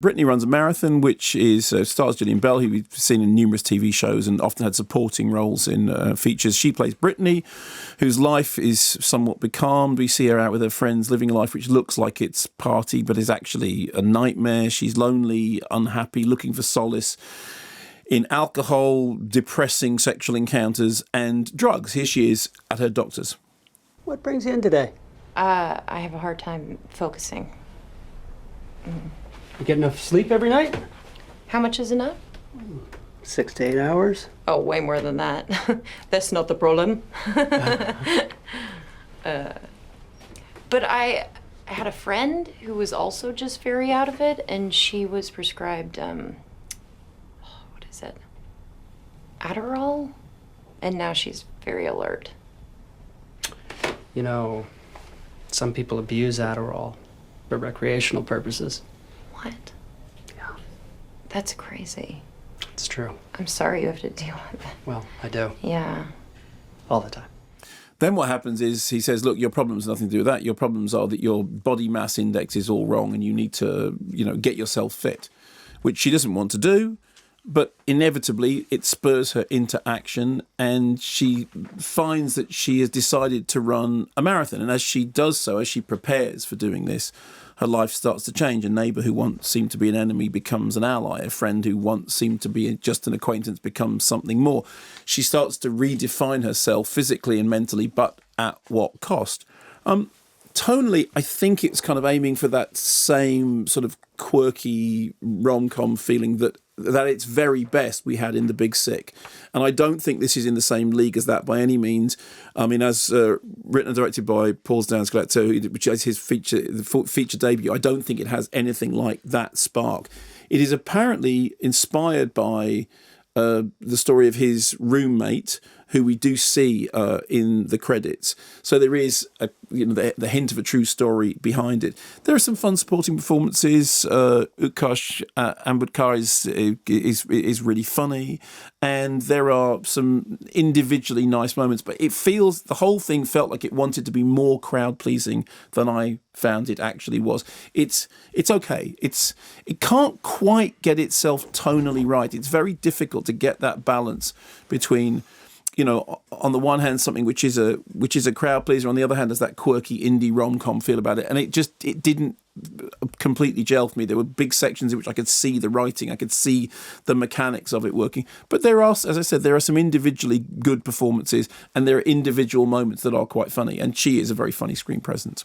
Brittany Runs A Marathon, which is stars Gillian Bell, who we've seen in numerous TV shows and often had supporting roles in features. She plays Brittany, whose life is somewhat becalmed. We see her out with her friends living a life which looks like it's party, but is actually a nightmare. She's lonely, unhappy, looking for solace in alcohol, depressing sexual encounters, and drugs. Here she is at her doctor's. What brings you in today? I have a hard time focusing. You get enough sleep every night? How much is enough? 6 to 8 hours. Oh, way more than that. That's not the problem. But I had a friend who was also just very out of it, and she was prescribed, what is it? Adderall? And now she's very alert. You know, some people abuse Adderall for recreational purposes. What? Yeah. That's crazy. It's true. I'm sorry you have to deal with it. Well, I do. Yeah. All the time. Then what happens is he says, look, your problem's nothing to do with that. Your problems are that your body mass index is all wrong and you need to, get yourself fit, which she doesn't want to do. But inevitably, it spurs her into action, and she finds that she has decided to run a marathon. And as she does so, as she prepares for doing this, her life starts to change. A neighbour who once seemed to be an enemy becomes an ally. A friend who once seemed to be just an acquaintance becomes something more. She starts to redefine herself physically and mentally, but at what cost? Tonally, I think it's kind of aiming for that same sort of quirky rom-com feeling that at its very best we had in The Big Sick. And I don't think this is in the same league as that by any means. I mean, as written and directed by Paul Scorsese, which is his feature debut, I don't think it has anything like that spark. It is apparently inspired by the story of his roommate, who we do see in the credits. So there is the hint of a true story behind it. There are some fun supporting performances. Utkarsh Ambudkar is really funny, and there are some individually nice moments. But the whole thing felt like it wanted to be more crowd pleasing than I found it actually was. It's okay. It can't quite get itself tonally right. It's very difficult to get that balance between, on the one hand, something which is a crowd pleaser, on the other hand, there's that quirky indie rom-com feel about it, and it didn't completely gel for me. There were big sections in which I could see the writing, I could see the mechanics of it working. But there are, as I said, there are some individually good performances, and there are individual moments that are quite funny, and she is a very funny screen presence.